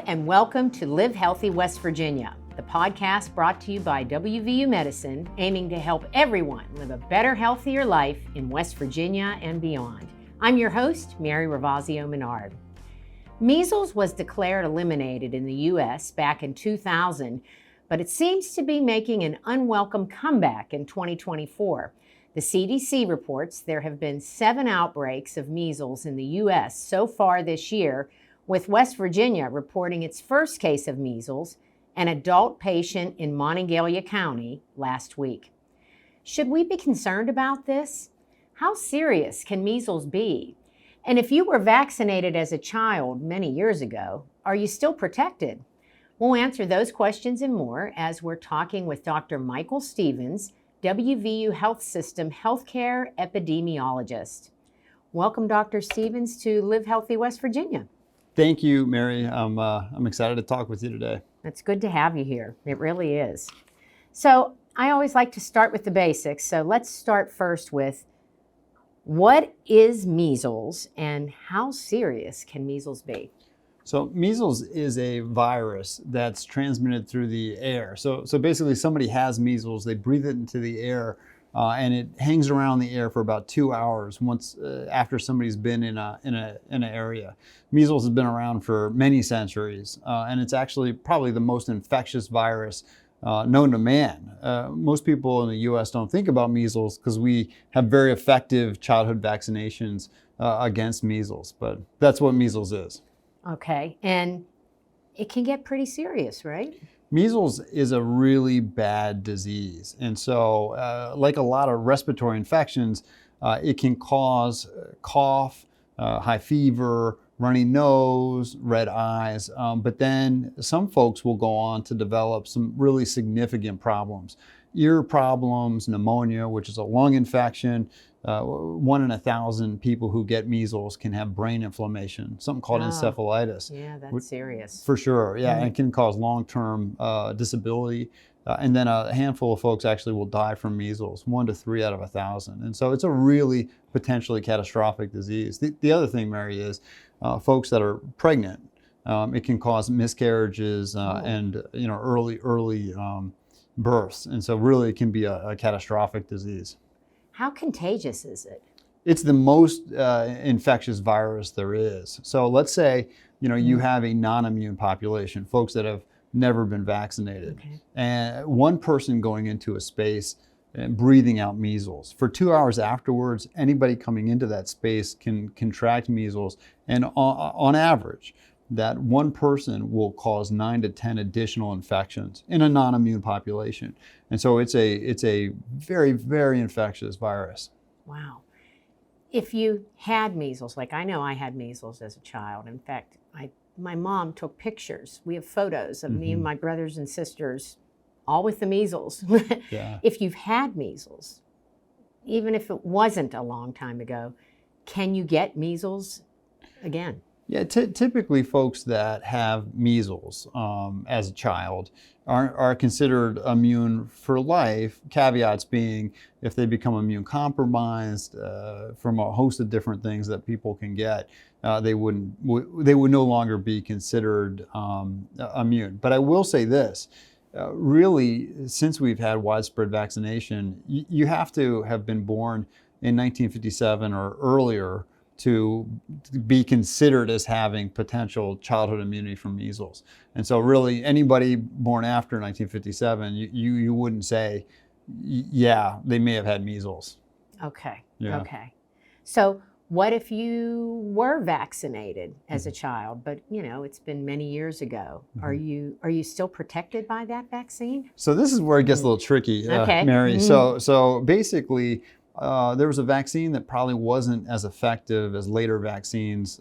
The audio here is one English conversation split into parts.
and welcome to Live Healthy West Virginia, the podcast brought to you by WVU Medicine, aiming to help everyone live a better, healthier life in West Virginia and beyond. I'm your host, Mary Ravazio Menard. Measles was declared eliminated in the U.S. back in 2000, but it seems to be making an unwelcome comeback in 2024. The CDC reports there have been 7 outbreaks of measles in the U.S. so far this year, with West Virginia reporting its first case of measles, an adult patient in Monongalia County, last week. Should we be concerned about this? How serious can measles be? And if you were vaccinated as a child many years ago, are you still protected? We'll answer those questions and more as we're talking with Dr. Michael Stevens, WVU Health System Healthcare Epidemiologist. Welcome, Dr. Stevens, to Live Healthy West Virginia. Thank you, Mary. I'm excited to talk with you today. It's good to have you here. It really is. So I always like to start with the basics. So let's start first with, what is measles and how serious can measles be? So measles is a virus that's transmitted through the air. So basically somebody has measles, they breathe it into the air, and it hangs around the air for about 2 hours once after somebody's been in an area. Measles has been around for many centuries, and it's actually probably the most infectious virus known to man. Most people in the U.S. don't think about measles because we have very effective childhood vaccinations against measles, but that's what measles is. Okay, and it can get pretty serious, right? Measles is a really bad disease. And so like a lot of respiratory infections, it can cause cough, high fever, runny nose, red eyes. But then some folks will go on to develop some really significant problems. Ear problems, pneumonia, which is a lung infection. 1 in 1,000 people who get measles can have brain inflammation, something called encephalitis. Yeah, that's serious. For sure, yeah, and it can cause long-term disability. And then a handful of folks actually will die from measles, 1 to 3 out of 1,000. And so it's a really potentially catastrophic disease. The other thing, Mary, is folks that are pregnant, it can cause miscarriages and early births. And so really it can be a catastrophic disease. How contagious is it? It's the most infectious virus there is. So let's say, you have a non-immune population, folks that have never been vaccinated. Okay. And one person going into a space and breathing out measles. For 2 hours afterwards, anybody coming into that space can contract measles. And on average, that one person will cause 9 to 10 additional infections in a non-immune population. And so it's a very, very infectious virus. Wow. If you had measles, like I know I had measles as a child. In fact, my mom took pictures. We have photos of me and my brothers and sisters, all with the measles. Yeah. If you've had measles, even if it wasn't a long time ago, can you get measles again? Yeah, typically folks that have measles as a child are considered immune for life, caveats being if they become immune compromised from a host of different things that people can get, they would no longer be considered immune. But I will say this, really, since we've had widespread vaccination, you have to have been born in 1957 or earlier to be considered as having potential childhood immunity from measles. And so really anybody born after 1957, you wouldn't say, yeah, they may have had measles. Okay, Yeah. Okay. So what if you were vaccinated as a child, but it's been many years ago? Are you still protected by that vaccine? So this is where it gets a little tricky, Mary. So basically, there was a vaccine that probably wasn't as effective as later vaccines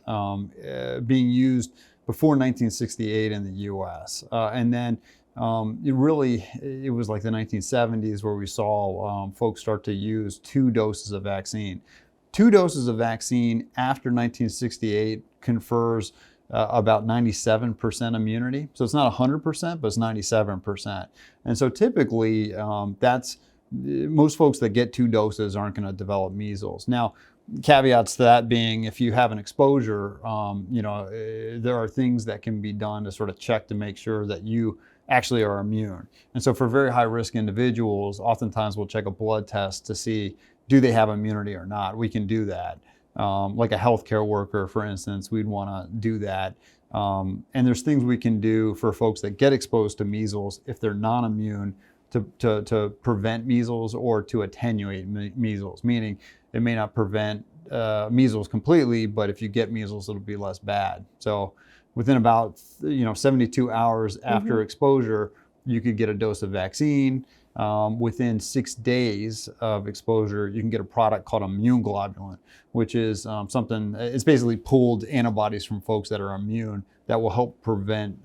being used before 1968 in the U.S. And then it was like the 1970s where we saw folks start to use 2 doses of vaccine. 2 doses of vaccine after 1968 confers about 97% immunity. So it's not 100%, but it's 97%. And so typically that's most folks that get 2 doses aren't going to develop measles. Now, caveats to that being, if you have an exposure, there are things that can be done to sort of check to make sure that you actually are immune. And so for very high risk individuals, oftentimes we'll check a blood test to see, do they have immunity or not? We can do that. Like a healthcare worker, for instance, we'd want to do that. And there's things we can do for folks that get exposed to measles if they're non-immune to prevent measles or to attenuate measles, meaning it may not prevent measles completely, but if you get measles, it'll be less bad. So within about 72 hours after exposure, you could get a dose of vaccine. Within 6 days of exposure, you can get a product called immune globulin, which is it's basically pooled antibodies from folks that are immune that will help prevent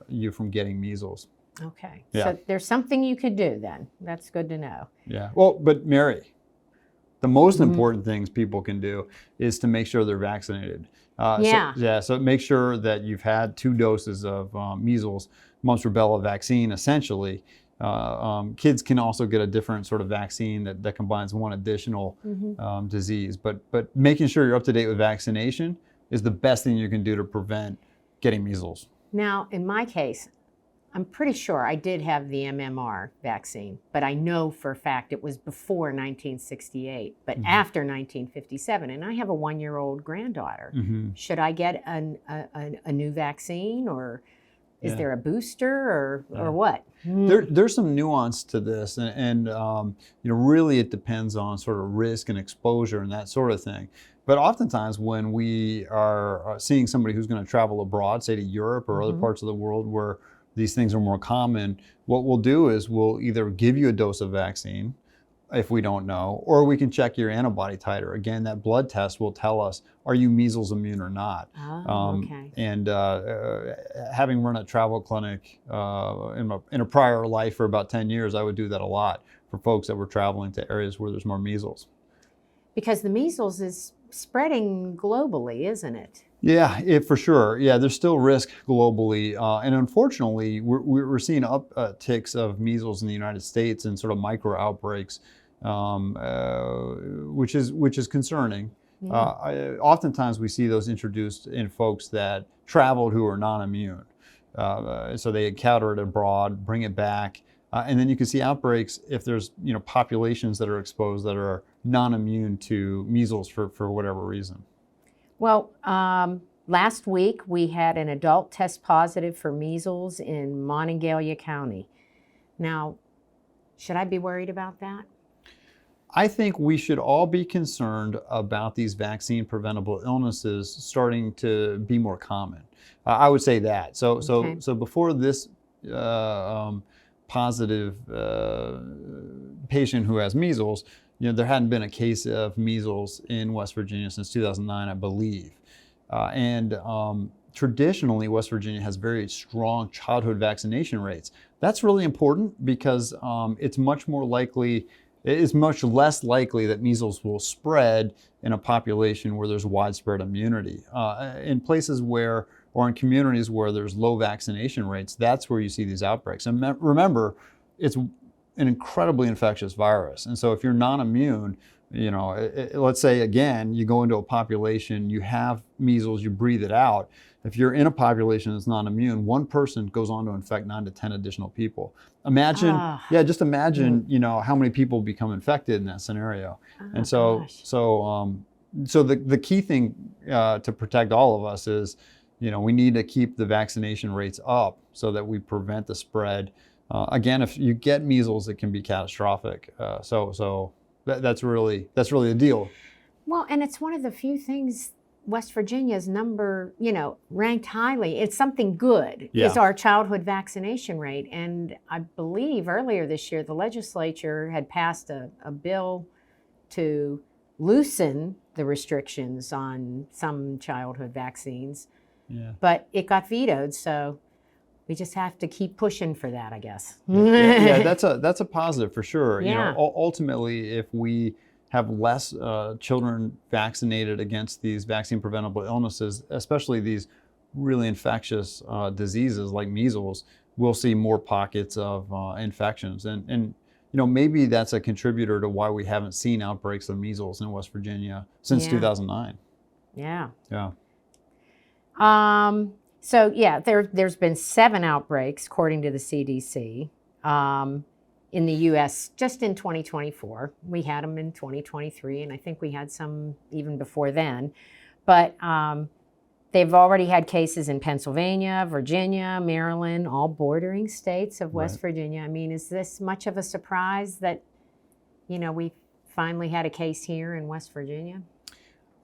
you from getting measles. Okay, Yeah. So there's something you could do then. That's good to know. Yeah, well, but Mary, the most important things people can do is to make sure they're vaccinated. So make sure that you've had 2 doses of measles, mumps, rubella vaccine, essentially. Kids can also get a different sort of vaccine that combines one additional disease. But making sure you're up to date with vaccination is the best thing you can do to prevent getting measles. Now, in my case, I'm pretty sure I did have the MMR vaccine, but I know for a fact it was before 1968, but after 1957, and I have a 1-year-old granddaughter. Should I get a new vaccine, or is there a booster, or what? There's some nuance to this, and really it depends on sort of risk and exposure and that sort of thing. But oftentimes when we are seeing somebody who's going to travel abroad, say to Europe or other parts of the world where these things are more common, what we'll do is we'll either give you a dose of vaccine if we don't know, or we can check your antibody titer. Again, that blood test will tell us, are you measles immune or not? Okay. And having run a travel clinic in a prior life for about 10 years, I would do that a lot for folks that were traveling to areas where there's more measles. Because the measles is spreading globally, isn't it? Yeah, for sure. Yeah, there's still risk globally, and unfortunately, we're seeing upticks of measles in the United States and sort of micro outbreaks, which is concerning. Oftentimes, we see those introduced in folks that traveled who are non-immune, so they encounter it abroad, bring it back, and then you can see outbreaks if there's populations that are exposed that are non-immune to measles for whatever reason. Well, last week we had an adult test positive for measles in Monongalia County. Now, should I be worried about that? I think we should all be concerned about these vaccine preventable illnesses starting to be more common. I would say that. So before this positive patient who has measles, there hadn't been a case of measles in West Virginia since 2009, I believe. Traditionally, West Virginia has very strong childhood vaccination rates. That's really important because it's much less likely that measles will spread in a population where there's widespread immunity. In places or in communities where there's low vaccination rates, that's where you see these outbreaks. And remember, it's an incredibly infectious virus. And so if you're non-immune, let's say again, you go into a population, you have measles, you breathe it out. If you're in a population that's non-immune, one person goes on to infect 9 to 10 additional people. Just imagine, how many people become infected in that scenario. And so the key thing to protect all of us is, we need to keep the vaccination rates up so that we prevent the spread. Again, if you get measles, it can be catastrophic. So that's really the deal. Well, and it's one of the few things West Virginia's ranked highly. It's something good, is our childhood vaccination rate. And I believe earlier this year, the legislature had passed a bill to loosen the restrictions on some childhood vaccines. Yeah. But it got vetoed, so we just have to keep pushing for that, I guess. That's a positive for sure. Yeah. Ultimately, if we have less children vaccinated against these vaccine preventable illnesses, especially these really infectious diseases like measles, we'll see more pockets of infections. And maybe that's a contributor to why we haven't seen outbreaks of measles in West Virginia since 2009. Yeah. Yeah. So yeah, there's been 7 outbreaks according to the CDC in the U.S. just in 2024. We had them in 2023, and I think we had some even before then. But they've already had cases in Pennsylvania, Virginia, Maryland, all bordering states of West Virginia. I mean, is this much of a surprise that, we finally had a case here in West Virginia?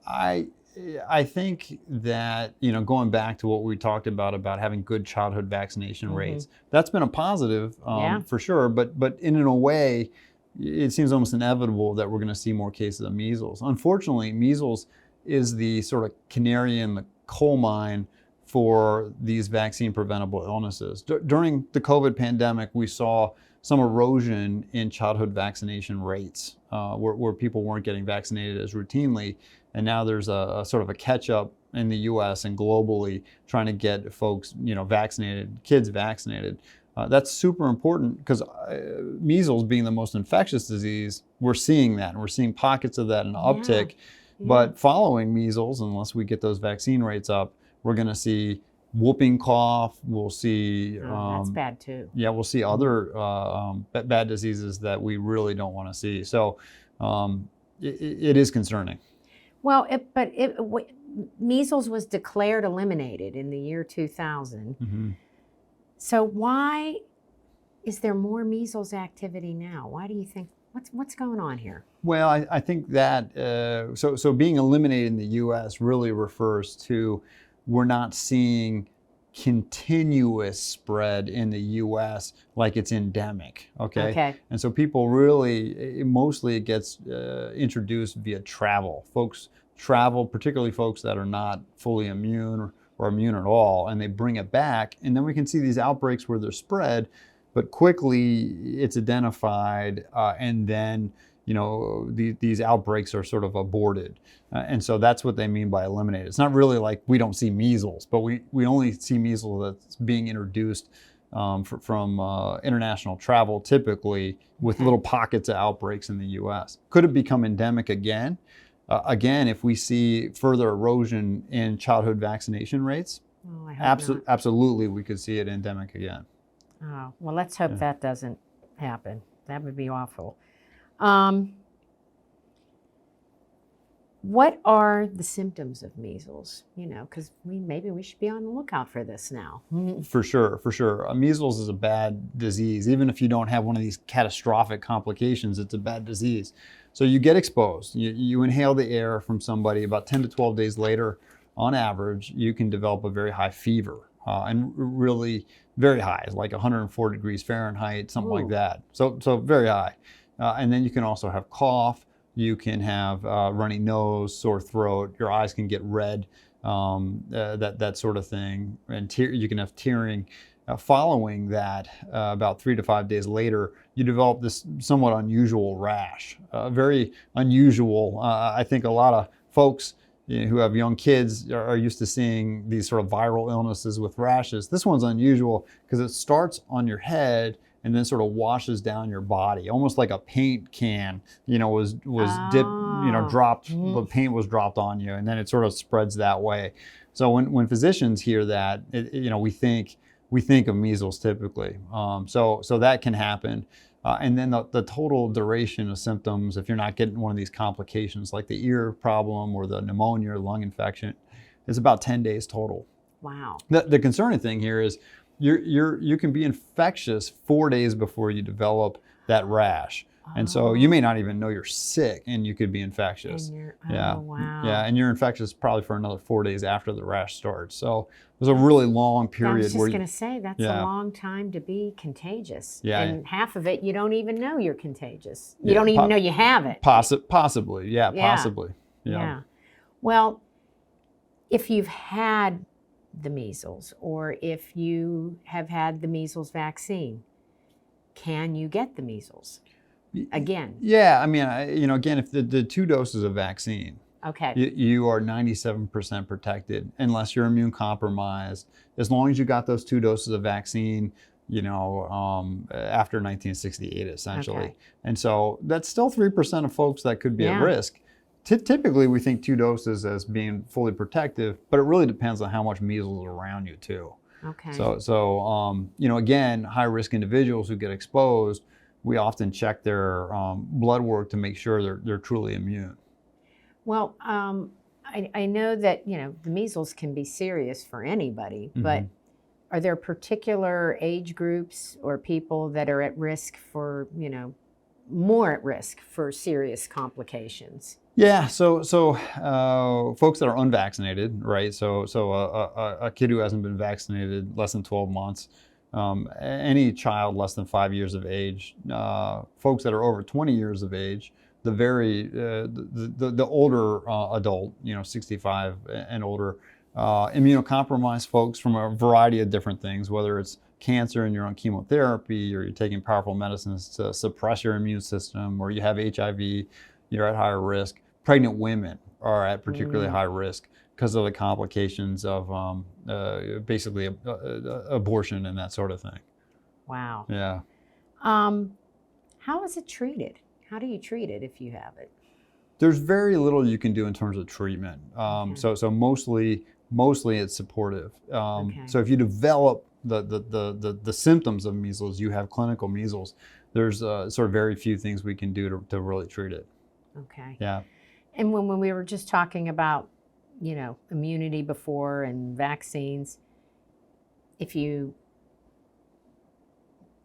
I think that, going back to what we talked about having good childhood vaccination rates, that's been a positive for sure. But in a way, it seems almost inevitable that we're going to see more cases of measles. Unfortunately, measles is the sort of canary in the coal mine for these vaccine preventable illnesses. During the COVID pandemic, we saw some erosion in childhood vaccination rates where people weren't getting vaccinated as routinely. And now there's a sort of a catch up in the US and globally trying to get folks, vaccinated, kids vaccinated. That's super important because measles being the most infectious disease, we're seeing that and we're seeing pockets of that in uptick. Yeah. But following measles, unless we get those vaccine rates up, we're going to see whooping cough. We'll see. That's bad too. Yeah, we'll see other bad diseases that we really don't want to see. So it is concerning. Well, measles was declared eliminated in the year 2000. Mm-hmm. So why is there more measles activity now? Why do you think, what's going on here? Well, I think that, so being eliminated in the U.S. really refers to we're not seeing continuous spread in the U.S. like it's endemic, okay? And so people really, mostly it gets introduced via travel. Folks travel, particularly folks that are not fully immune or immune at all, and they bring it back. And then we can see these outbreaks where they're spread, but quickly it's identified, and then these outbreaks are sort of aborted. And so that's what they mean by eliminated. It's not really like we don't see measles, but we only see measles that's being introduced from international travel, typically with little pockets of outbreaks in the US. Could it become endemic again? Again, if we see further erosion in childhood vaccination rates, absolutely we could see it endemic again. Oh, well, let's hope that doesn't happen. That would be awful. What are the symptoms of measles? Because maybe we should be on the lookout for this now. For sure. Measles is a bad disease. Even if you don't have one of these catastrophic complications, it's a bad disease. So you get exposed. You inhale the air from somebody. About 10 to 12 days later, on average, you can develop a very high fever. And really very high, like 104 degrees Fahrenheit, something like that. So very high. And then you can also have cough. You can have runny nose, sore throat. Your eyes can get red, that sort of thing. And you can have tearing. Following that, about 3 to 5 days later, you develop this somewhat unusual rash. Very unusual. I think a lot of folks who have young kids are used to seeing these sort of viral illnesses with rashes. This one's unusual because it starts on your head and then sort of washes down your body, almost like a paint can, was dipped, dropped. The paint was dropped on you, and then it sort of spreads that way. So when physicians hear that, we think of measles typically. So that can happen. And then the total duration of symptoms, if you're not getting one of these complications like the ear problem or the pneumonia or lung infection, is about 10 days total. Wow. The concerning thing here is you can be infectious 4 days before you develop that rash. And so you may not even know you're sick and you could be infectious. Wow. Yeah, and you're infectious probably for another 4 days after the rash starts. So it was a really long period. I was just going to say, that's a long time to be contagious. Yeah. And half of it, you don't even know you're contagious. You don't even know you have it. Possibly. Yeah, possibly. Yeah. Well, if you've had the measles or if you have had the measles vaccine, can you get the measles again? Yeah, I mean, again, if the 2 doses of vaccine, you are 97% protected unless you're immune compromised. As long as you got those 2 doses of vaccine, after 1968, essentially. Okay. And so that's still 3% of folks that could be at Yeah. risk. Typically, we think 2 doses as being fully protective, but it really depends on how much measles is around you too. Okay. So again, high-risk individuals who get exposed, we often check their blood work to make sure they're truly immune. Well, I know that, the measles can be serious for anybody, but are there particular age groups or people that are at risk for, more at risk for serious complications? Yeah, so folks that are unvaccinated, right? So a kid who hasn't been vaccinated less than 12 months, any child less than 5 years of age, folks that are over 20 years of age, the older adult, 65 and older, immunocompromised folks from a variety of different things, whether it's cancer and you're on chemotherapy, or you're taking powerful medicines to suppress your immune system, or you have HIV, you're at higher risk. Pregnant women are at particularly high risk because of the complications of basically abortion and that sort of thing. Wow. Yeah. How is it treated? How do you treat it if you have it? There's very little you can do in terms of treatment. So mostly it's supportive. So if you develop the symptoms of measles, you have clinical measles, there's sort of very few things we can do to really treat it. Okay. Yeah. And when we were just talking about, immunity before and vaccines, if you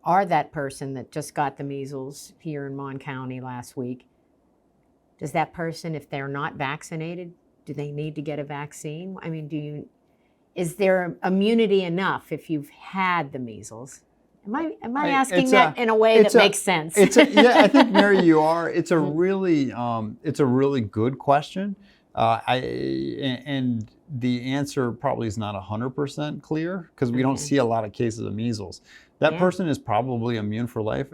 are that person that just got the measles here in Mon County last week, does that person, if they're not vaccinated, do they need to get a vaccine? I mean, is there immunity enough if you've had the measles? Am I asking that in a way that makes sense? Yeah, I think, Mary, you are. It's a really good question. And the answer probably is not 100% clear because we don't see a lot of cases of measles. That person is probably immune for life.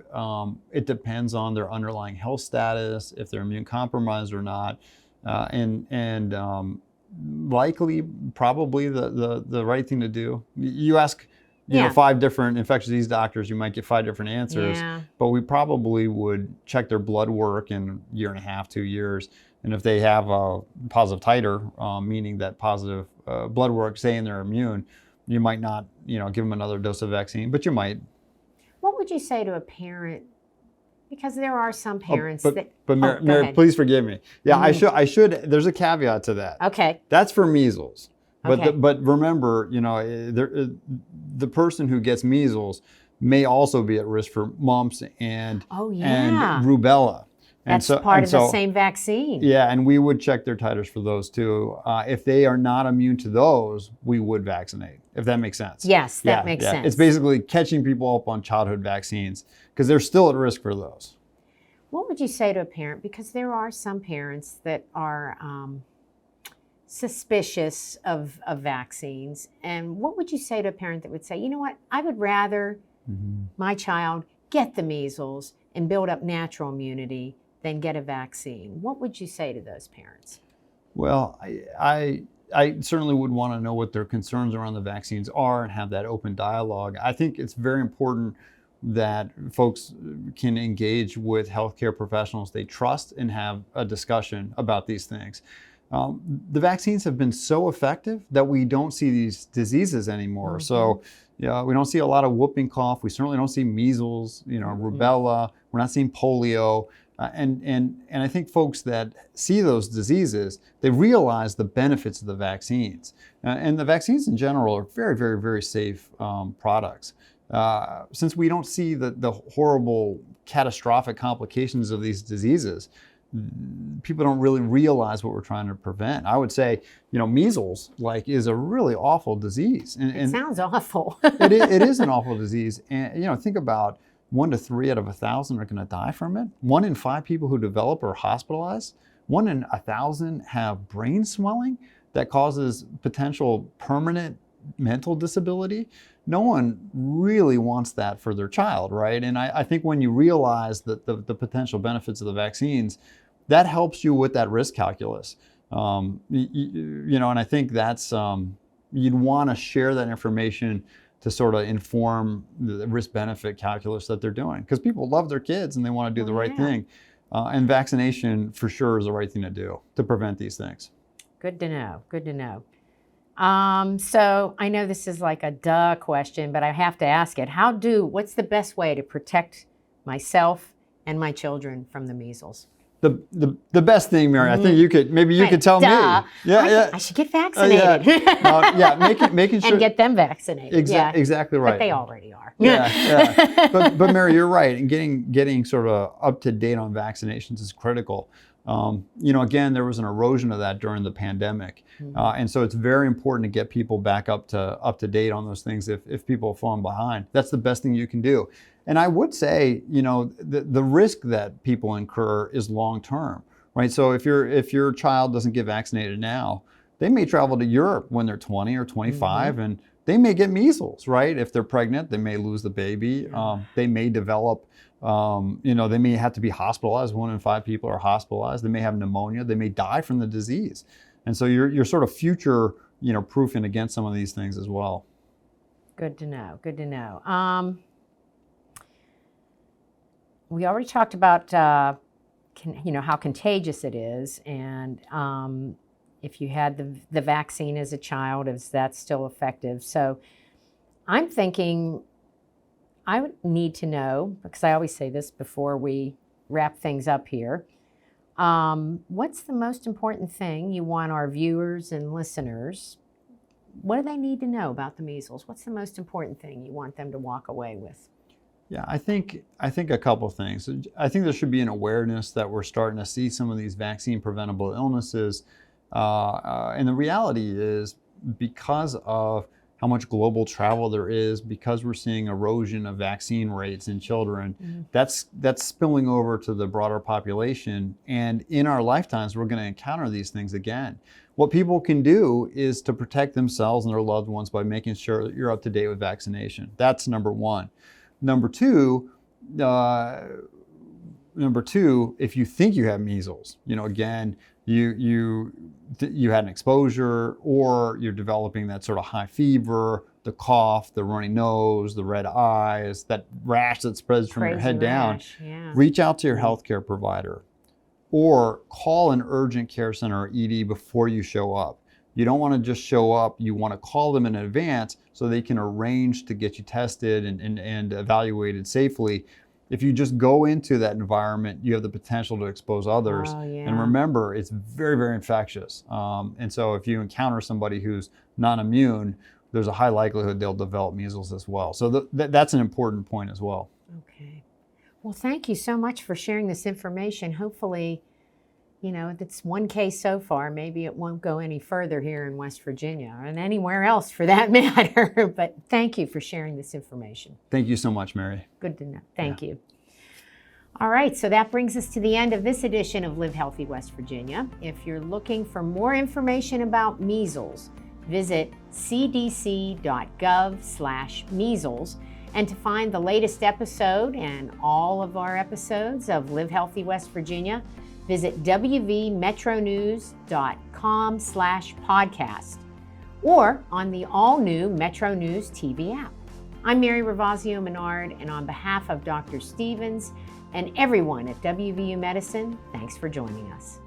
It depends on their underlying health status, if they're immune compromised or not, and likely probably the right thing to do. You ask 5 different infectious disease doctors, you might get 5 different answers, but we probably would check their blood work in a year and a half, 2 years. And if they have a positive titer, meaning that positive blood work saying they're immune, you might not, give them another dose of vaccine, but you might. What would you say to a parent? Because there are some parents But Mary, please forgive me. Yeah, I should. There's a caveat to that. Okay. That's for measles. Okay. But remember, the person who gets measles may also be at risk for mumps and rubella. That's part of the same vaccine. Yeah, and we would check their titers for those too. If they are not immune to those, we would vaccinate, if that makes sense. Yes, that makes sense. It's basically catching people up on childhood vaccines because they're still at risk for those. What would you say to a parent? Because there are some parents that are suspicious of vaccines. And what would you say to a parent that would say, you know what, I would rather my child get the measles and build up natural immunity than get a vaccine? What would you say to those parents? Well, I certainly would want to know what their concerns around the vaccines are and have that open dialogue. I think it's very important that folks can engage with healthcare professionals they trust and have a discussion about these things. The vaccines have been so effective that we don't see these diseases anymore. So we don't see a lot of whooping cough. We certainly don't see measles, rubella. We're not seeing polio. And I think folks that see those diseases, they realize the benefits of the vaccines. And the vaccines in general are very, very, very safe products. Since we don't see the horrible catastrophic complications of these diseases, people don't really realize what we're trying to prevent. I would say, measles is a really awful disease. And it sounds awful. it is an awful disease. And, think about 1 to 3 out of 1,000 are going to die from it. 1 in 5 people who develop are hospitalized. 1 in 1,000 have brain swelling that causes potential permanent mental disability. No one really wants that for their child, right? And I think when you realize that the potential benefits of the vaccines, that helps you with that risk calculus. And I think that's, you'd want to share that information to sort of inform the risk-benefit calculus that they're doing. Because people love their kids and they want to do the right thing. And vaccination for sure is the right thing to do to prevent these things. Good to know. Good to know. So I know this is like a duh question, but I have to ask it. What's the best way to protect myself and my children from the measles? The best thing, Mary, I think you could tell me. I should get vaccinated. Making sure and get them vaccinated. Exactly right. But they already are. But Mary, you're right. And getting sort of up to date on vaccinations is critical. Again, there was an erosion of that during the pandemic, and so it's very important to get people back up to date on those things. If people have fallen behind, that's the best thing you can do. And I would say, the risk that people incur is long term, right? So if your child doesn't get vaccinated now, they may travel to Europe when they're 20 or 25, and they may get measles, right? If they're pregnant, they may lose the baby. They may develop. They may have to be hospitalized. 1 in 5 people are hospitalized. They may have pneumonia. They may die from the disease. And so you're sort of future, proofing against some of these things as well. Good to know. Good to know. We already talked about, how contagious it is, and if you had the vaccine as a child, is that still effective? So I'm thinking I would need to know, because I always say this before we wrap things up here, what's the most important thing you want our viewers and listeners, what do they need to know about the measles? What's the most important thing you want them to walk away with? Yeah, I think a couple things. I think there should be an awareness that we're starting to see some of these vaccine preventable illnesses. And the reality is, because of how much global travel there is, because we're seeing erosion of vaccine rates in children, that's spilling over to the broader population. And in our lifetimes, we're going to encounter these things again. What people can do is to protect themselves and their loved ones by making sure that you're up to date with vaccination. That's number one. Number two, if you think you have measles, again, you had an exposure, or you're developing that sort of high fever, the cough, the runny nose, the red eyes, that rash that spreads from your head down, reach out to your healthcare provider, or call an urgent care center or ED before you show up. You don't want to just show up. You want to call them in advance so they can arrange to get you tested and evaluated safely. If you just go into that environment, you have the potential to expose others. And remember, it's very, very infectious. And so if you encounter somebody who's not immune, there's a high likelihood they'll develop measles as well. So that's an important point as well. Okay. Well, thank you so much for sharing this information. Hopefully, it's one case so far. Maybe it won't go any further here in West Virginia, and anywhere else for that matter. But thank you for sharing this information. Thank you so much, Mary. Good to know. Thank you. All right, so that brings us to the end of this edition of Live Healthy West Virginia. If you're looking for more information about measles, visit cdc.gov/measles. And to find the latest episode and all of our episodes of Live Healthy West Virginia, visit wvmetronews.com/podcast or on the all-new Metro News TV app. I'm Mary Ravazio Menard, and on behalf of Dr. Stevens and everyone at WVU Medicine, thanks for joining us.